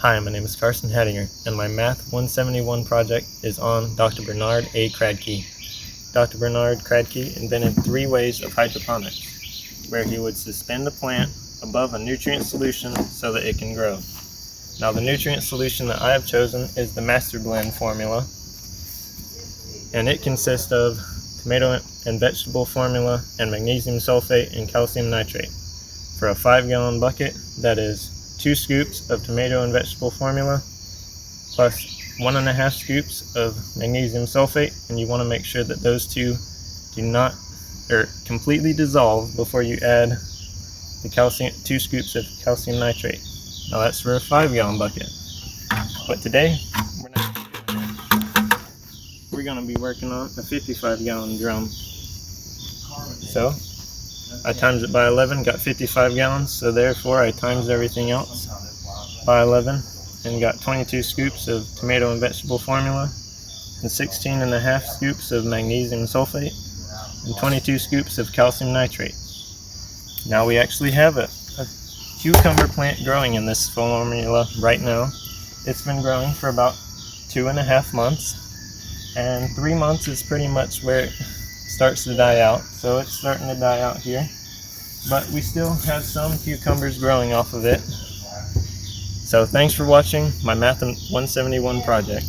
Hi, my name is Carson Hattinger, and my Math 171 project is on Dr. Bernard A. Kradke. Dr. Bernard Kradke invented 3 ways of hydroponics, where he would suspend the plant above a nutrient solution so that it can grow. Now, the nutrient solution that I have chosen is the Master Blend formula, and it consists of tomato and vegetable formula and magnesium sulfate and calcium nitrate. For a 5-gallon bucket, that is 2 scoops of tomato and vegetable formula plus 1.5 scoops of magnesium sulfate, and you want to make sure that those two do not completely dissolve before you add the 2 scoops of calcium nitrate. Now that's for a 5-gallon bucket. But today we're going to be working on a 55-gallon drum. So I times it by 11, got 55 gallons, so therefore I times everything else by 11 and got 22 scoops of tomato and vegetable formula and 16.5 scoops of magnesium sulfate and 22 scoops of calcium nitrate. Now we actually have a cucumber plant growing in this formula right now. It's been growing for about 2.5 months, and 3 months is pretty much where it starts to die out, so it's starting to die out here, but we still have some cucumbers growing off of it. So thanks for watching my Math 171 project.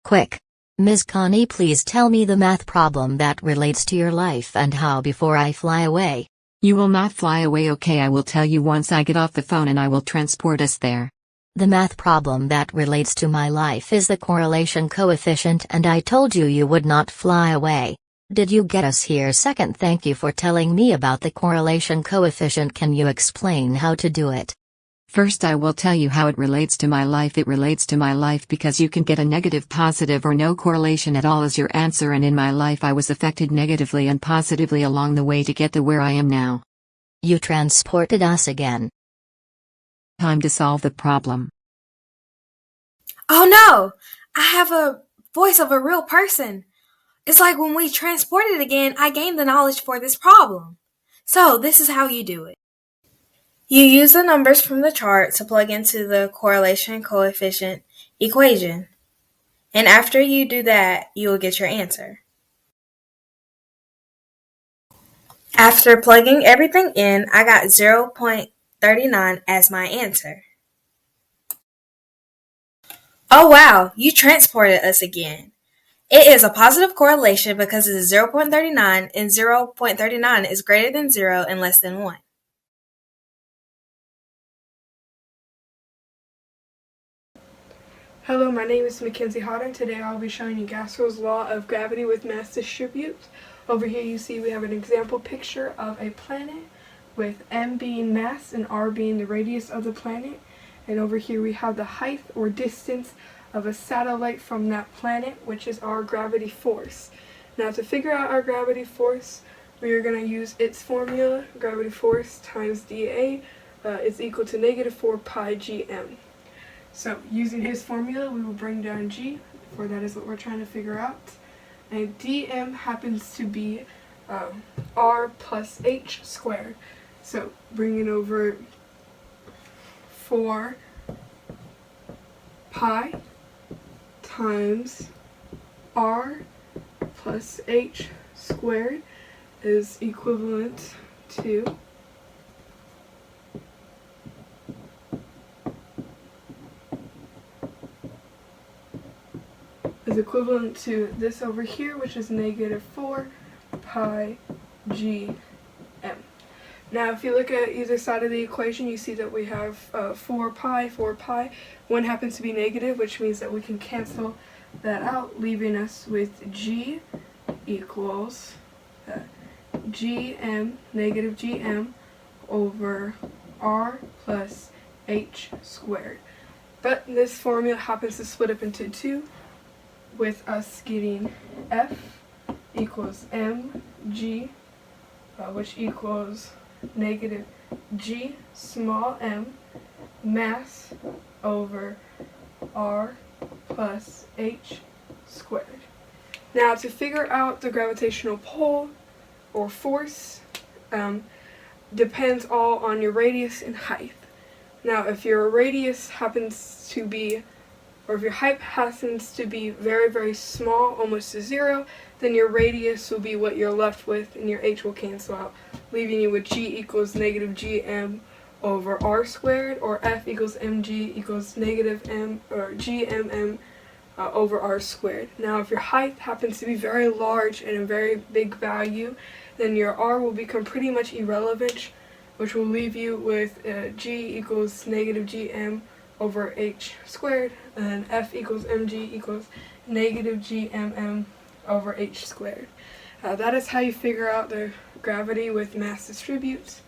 Quick. Ms. Connie, please tell me the math problem that relates to your life and how before I fly away. You will not fly away, okay? I will tell you once I get off the phone and I will transport us there. The math problem that relates to my life is the correlation coefficient, and I told you you would not fly away. Did you get us here? Second, thank you for telling me about the correlation coefficient. Can you explain how to do it? First, I will tell you how it relates to my life. It relates to my life because you can get a negative, positive, or no correlation at all as your answer, and in my life I was affected negatively and positively along the way to get to where I am now. You transported us again. Time to solve the problem. Oh no! I have a voice of a real person. It's like when we transported again, I gained the knowledge for this problem. So this is how you do it. You use the numbers from the chart to plug into the correlation coefficient equation. And after you do that, you will get your answer. After plugging everything in, I got 0.39 as my answer. Oh wow, you transported us again. It is a positive correlation because it is 0.39, and 0.39 is greater than 0 and less than 1. Hello, my name is Mackenzie Hodder. Today I'll be showing you Gaskell's law of gravity with mass distributes. Over here you see we have an example picture of a planet with m being mass and r being the radius of the planet. And over here we have the height or distance of a satellite from that planet, which is our gravity force. Now to figure out our gravity force, we are going to use its formula. Gravity force times dA is equal to negative 4 pi gm. So using his formula, we will bring down g, for that is what we're trying to figure out. And dm happens to be r plus h squared. So bringing over 4 pi times r plus h squared is equivalent to this over here, which is negative 4 pi GM. Now, if you look at either side of the equation, you see that we have 4 pi. 1 happens to be negative, which means that we can cancel that out, leaving us with G equals GM, negative GM, over R plus H squared. But this formula happens to split up into 2, with us getting F equals mg, which equals negative g small m mass over r plus h squared. Now, to figure out the gravitational pull or force depends all on your radius and height. Now, if your radius happens to be, or if your height happens to be very, very small, almost to 0, then your radius will be what you're left with, and your h will cancel out, leaving you with g equals negative gm over r squared, or f equals mg equals negative m, or gmm over r squared. Now, if your height happens to be very large and a very big value, then your r will become pretty much irrelevant, which will leave you with g equals negative gm over h squared, and f equals mg equals negative gmm over h squared. That is how you figure out the gravity with mass distributes.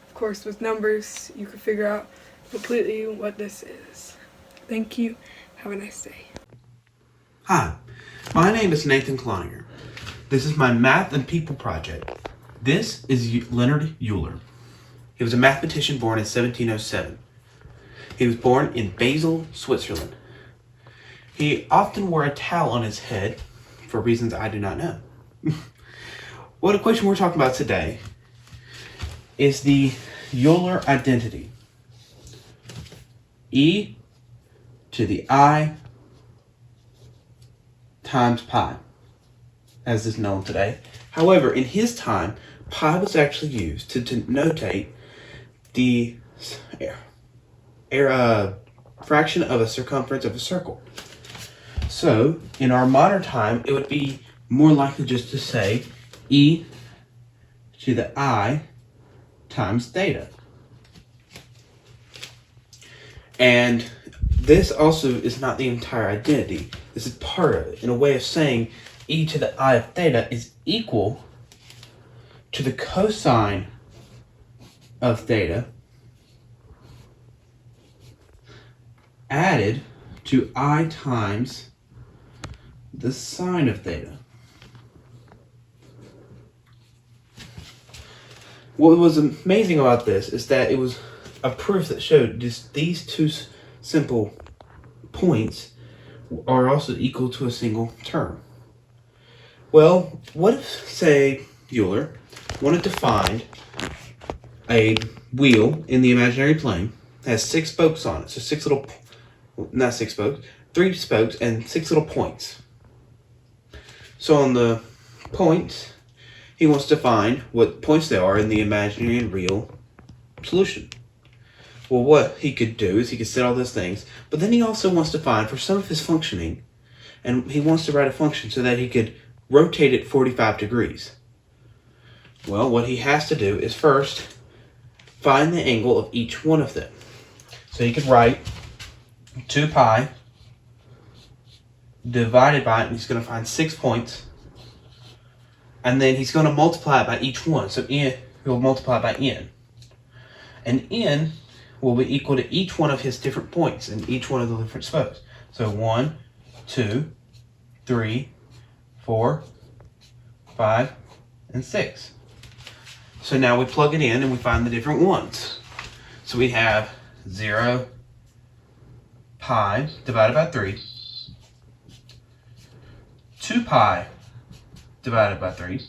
Of course, with numbers, you can figure out completely what this is. Thank you. Have a nice day. Hi, my name is Nathan Cloninger. This is my Math and People project. This is Leonard Euler. He was a mathematician born in 1707. He was born in Basel, Switzerland. He often wore a towel on his head for reasons I do not know. What equation we're talking about today is the Euler identity. E to the I times pi, as is known today. However, in his time, pi was actually used to denotate the fraction of a circumference of a circle. So, in our modern time, it would be more likely just to say e to the I times theta. And this also is not the entire identity. This is part of it, in a way of saying e to the I of theta is equal to the cosine of theta added to I times the sine of theta. What was amazing about this is that it was a proof that showed just these two simple points are also equal to a single term. Well, what if, say, Euler wanted to find a wheel in the imaginary plane that has 6 spokes on it, so 6 little, not 6 spokes, 3 spokes and 6 little points. So on the points, he wants to find what points they are in the imaginary and real solution. Well, what he could do is he could set all those things, but then he also wants to find for some of his functioning, and he wants to write a function so that he could rotate it 45 degrees. Well, what he has to do is first find the angle of each one of them. So he could write 2 pi divided by, and he's going to find 6 points, and then he's going to multiply it by each one. So n, he'll multiply by n. And n will be equal to each one of his different points and each one of the different spokes. So 1, 2, 3, 4, 5, and 6. So now we plug it in and we find the different ones. So we have 0 pi divided by 3, 2 pi divided by 3,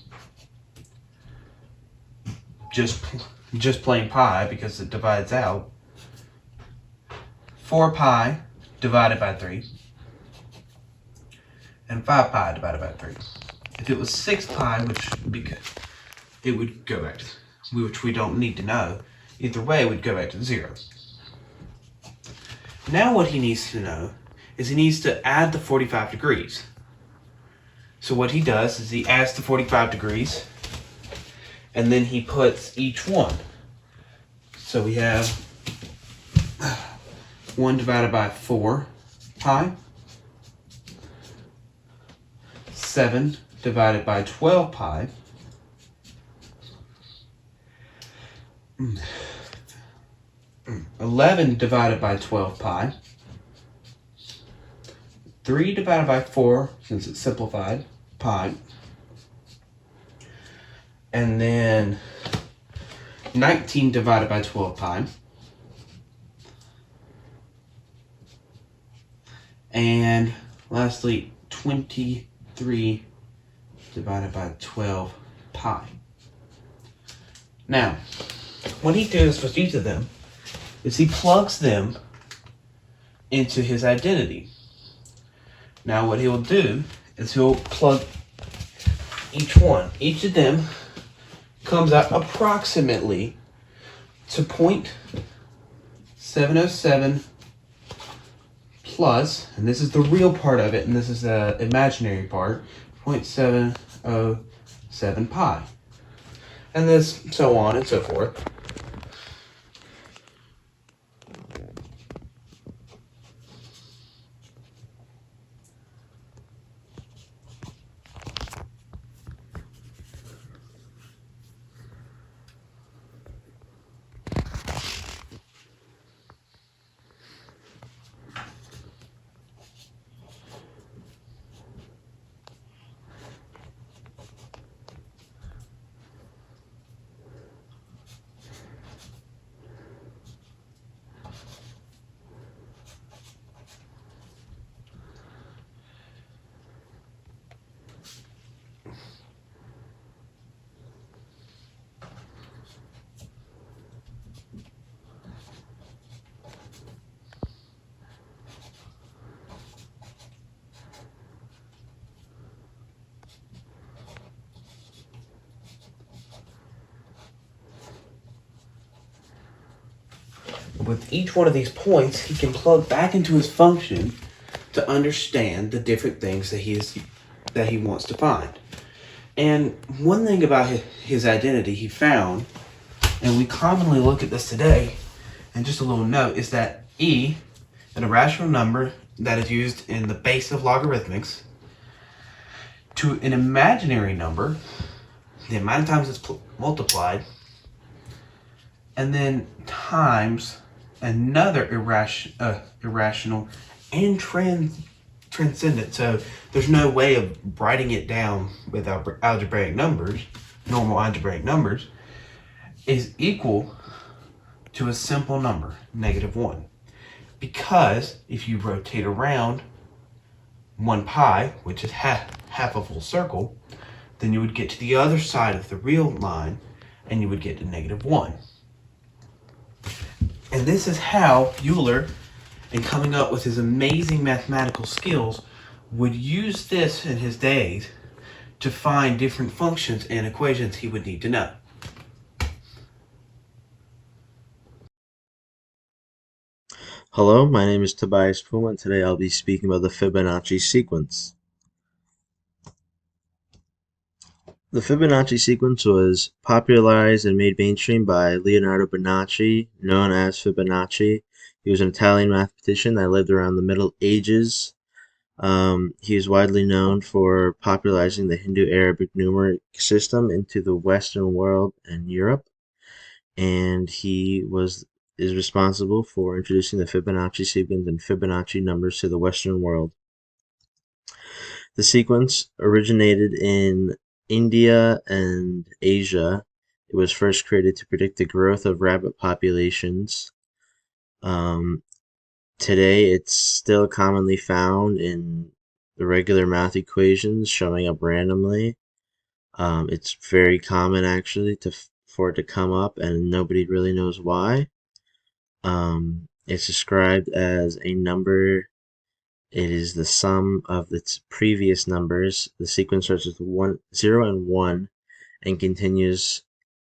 just plain pi because it divides out, 4 pi divided by 3, and 5 pi divided by 3. If it was 6 pi, it would go back to, which we don't need to know. Either way, it would go back to 0. Now what he needs to know is he needs to add the 45 degrees. So what he does is he adds the 45 degrees, and then he puts each one. So we have 1 divided by 4 pi, 7 divided by 12 pi, 11 divided by 12 pi, 3 divided by 4, since it's simplified, pi, and then 19 divided by 12 pi, and lastly 23 divided by 12 pi. Now, what he does with each of them is he plugs them into his identity. Now what he'll do is he'll plug each one. Each of them comes out approximately to 0.707 plus, and this is the real part of it, and this is the imaginary part, 0.707 pi. And this, so on and so forth. With each one of these points, he can plug back into his function to understand the different things that he wants to find. And one thing about his identity he found, and we commonly look at this today, and just a little note, is that e, an irrational number that is used in the base of logarithmics, to an imaginary number, the amount of times it's multiplied, and then times another irrational and transcendent. So there's no way of writing it down with algebraic numbers, normal algebraic numbers, is equal to a simple number, -1. Because if you rotate around 1 pi, which is half a full circle, then you would get to the other side of the real line and you would get to -1. And this is how Euler, in coming up with his amazing mathematical skills, would use this in his days to find different functions and equations he would need to know. Hello, my name is Tobias Puma, and today I'll be speaking about the Fibonacci sequence. The Fibonacci sequence was popularized and made mainstream by Leonardo Bernacchi, known as Fibonacci. He was an Italian mathematician that lived around the Middle Ages. He is widely known for popularizing the Hindu-Arabic numeric system into the Western world and Europe, and he is responsible for introducing the Fibonacci sequence and Fibonacci numbers to the Western world. The sequence originated in India and Asia. It was first created to predict the growth of rabbit populations. Today, it's still commonly found in the regular math equations showing up randomly. It's very common, actually, for it to come up, and nobody really knows why. It's described as a number. It is the sum of its previous numbers. The sequence starts with 0 and 1 and continues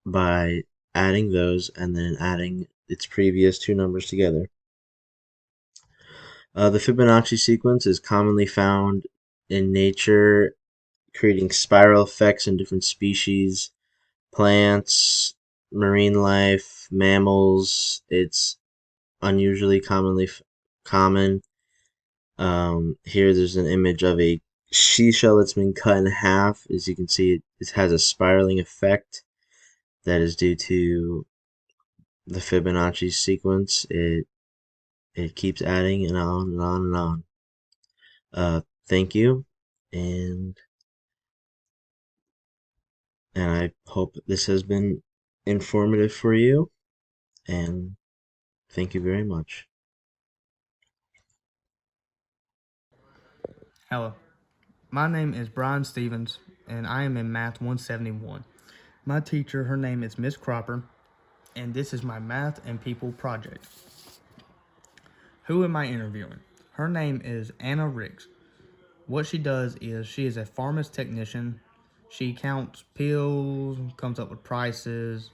by adding those and then adding its previous two numbers together. The Fibonacci sequence is commonly found in nature, creating spiral effects in different species, plants, marine life, mammals. It's unusually common. Here there's an image of a seashell that's been cut in half. As you can see, it has a spiraling effect that is due to the Fibonacci sequence. It keeps adding and on and on and on. Thank you, and I hope this has been informative for you, and thank you very much. Hello, my name is Brian Stevens, and I am in Math 171. My teacher, her name is Miss Cropper, and this is my Math and People project. Who am I interviewing? Her name is Anna Ricks. What she does is she is a pharmacy technician. She counts pills, comes up with prices,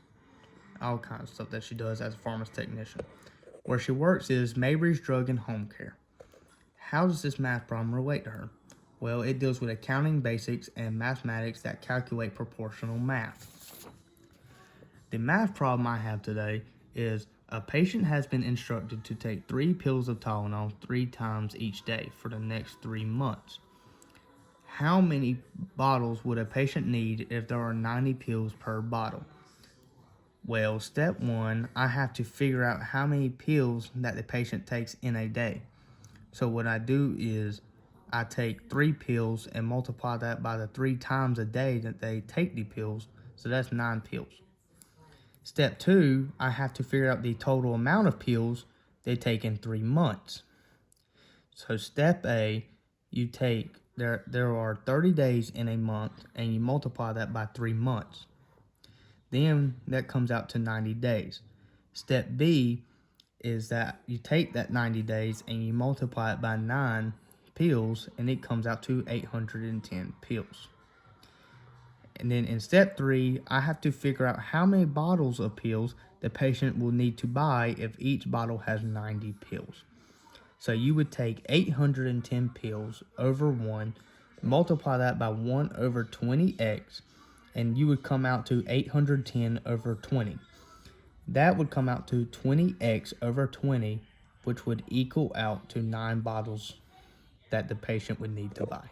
all kinds of stuff that she does as a pharmacy technician. Where she works is Mabry's Drug and Home Care. How does this math problem relate to her? Well, it deals with accounting basics and mathematics that calculate proportional math. The math problem I have today is a patient has been instructed to take 3 pills of Tylenol 3 times each day for the next 3 months. How many bottles would a patient need if there are 90 pills per bottle? Well, step 1, I have to figure out how many pills that the patient takes in a day. So what I do is I take 3 pills and multiply that by the 3 times a day that they take the pills. So that's 9 pills. Step 2, I have to figure out the total amount of pills they take in 3 months. So step A, you take, there are 30 days in a month, and you multiply that by 3 months. Then that comes out to 90 days. Step B is that you take that 90 days and you multiply it by 9 pills, and it comes out to 810 pills. And then in step 3, I have to figure out how many bottles of pills the patient will need to buy if each bottle has 90 pills. So you would take 810 pills over 1, multiply that by 1 over 20x, and you would come out to 810 over 20. That would come out to 20x over 20, which would equal out to 9 bottles that the patient would need to buy.